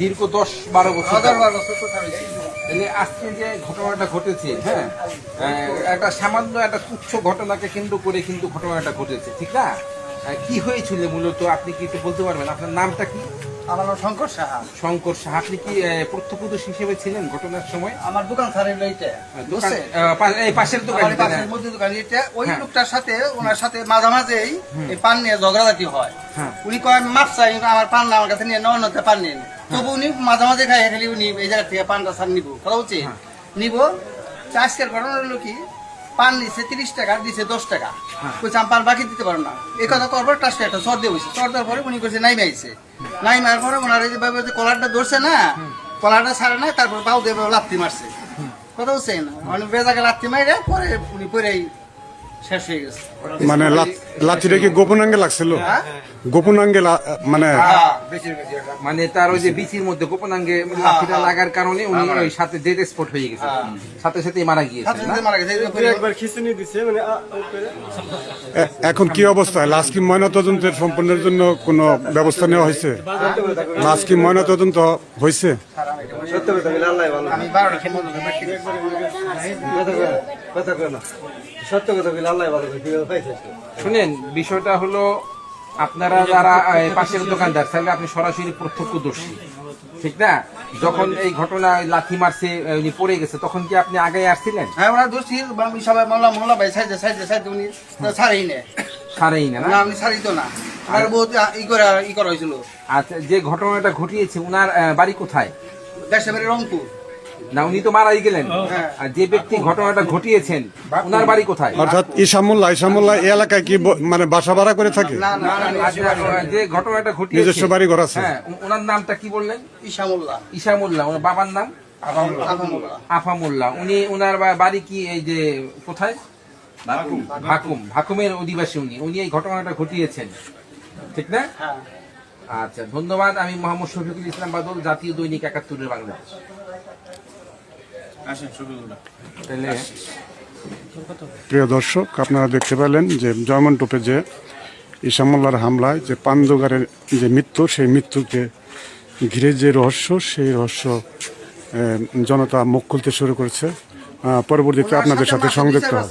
দীর্ঘ 10-12 বছর আজকে যে ঘটনাটা ঘটেছে, হ্যাঁ, একটা সামান্য একটা তুচ্ছ ঘটনাকে কেন্দ্র করে কিন্তু ঘটনাটা ঘটেছে, ঠিক না? কি হয়েছিল মূলত আপনি কি একটু বলতে পারবেন? আপনার নামটা কি? আমার নাম শঙ্কর সাহা। শঙ্কর সাহা। আপনি কি প্রত্যক্ষদর্শী হিসেবে ছিলেন ঘটনার সময়? আমার দোকান ছাড়িল এইটা, এই পাশের দোকান, মধ্যে দোকান এটা। ওই লোকটার সাথে ওনার সাথে মাঝামাঝি এই পান নিয়ে ঝগড়াঝাটি হয়। উনি কয় মাপ চাই, আমার পান না আমার কাছে নিয়ে নয়নতে পান নিয়ে, তবু উনি মাঝামাঝি খাই খালি উনি এই জায়গা থেকে পানটা ছাড় নিবো, কথা উচিত নিব। আজকের ঘটনা হলো কি, পান নিচ্ছে 30 টাকা, দিচ্ছে 10 টাকা, বলছে আমি পান বাকি দিতে পারবো না। এই কথা করবো টাস্টে একটা চর দিয়ে বসে, চর দেওয়ার পরে উনি করছে নাই মাইছে, নাই মারার পরে ওনার এইভাবে যে কলারটা ধরছে না, কলারটা ছাড়ে না, তারপর পাও দিয়ে লাথি মারছে, কথা বুঝছেন? মানে বেজাকে লাথি মারে পরে উনি পরেই শেষ হয়ে গেছে। মানে লাঠিটা কি গোপনাঙ্গে লাগছিল? গোপনাঙ্গে মানে মানে তার ওই যে বিচির মধ্যে গোপনাঙ্গে লাঠিটা লাগার কারণে উনি ওই সাথে ডেড স্পট হয়ে গেছে, সাথে সাথে মারা গিয়েছে। এখন কি অবস্থা? লাশ কি ময়নাতদন্তের সম্পন্নের জন্য কোনো ব্যবস্থা নেওয়া হয়েছে? লাশ কি ময়নাতদন্ত হয়েছে? শুনেন, বিষয়টা হলো আপনারা যারা পাশের দোকানদার, তাহলে আপনি সরাসরি প্রত্যক্ষদর্শী, ঠিক না? যখন এই ঘটনা লাথি মারছে উনি পড়ে গেছে, তখন কি আপনি আগে আসছিলেন? হ্যাঁ, ওরা দোষী সবাই মোল্লা মোল্লা ভাই সাইডে সাইডে সাইডে উনি ছাড়েই নেয়, সারেই না, আপনি ছাড়িত না, ওনার বহুত ই করা হয়েছিল। আচ্ছা, যে ঘটনাটা ঘটিয়েছে উনার বাড়ি কোথায়? দেশের বাড়ি রংপুর। না, উনি তো মারাই গেলেন, আর যে ব্যক্তি ঘটনাটা ঘটিয়েছেন উনার বাড়ি কোথায়? অর্থাৎ ইসামুল্লাহ এই এলাকায় কি মানে বাসা ভাড়া করে থাকে? যে ঘটনাটা ঘটিয়েছে নিজস্ব বাড়ি ঘর আছে? হ্যাঁ, ওনার নামটা কি বললেন? ইসামুল্লাহ। ইসামুল্লাহ। ওনার বাবার নাম আফামুল্লাহ। উনি ওনার বাড়ি কি এই যে কোথায়? ভাকুম। ভাকুমের অধিবাসী উনি। উনি এই ঘটনাটা ঘটিয়েছেন, ঠিক না? আচ্ছা, ধন্যবাদ। আমি মোহাম্মদ শফিকুল ইসলাম বাদল, জাতীয় দৈনিক ৭১-এর বাংলাদেশ। প্রিয় দর্শক, আপনারা দেখতে পেলেন যে জয়মন্টপে যে ইসামুল্লাহর হামলায় যে পান দোকানের যে মৃত্যু, সেই মৃত্যুকে ঘিরে যে রহস্য, সেই রহস্য জনতা মুখ খুলতে শুরু করেছে। পরবর্তীতে আপনাদের সাথে সংযুক্ত হবে।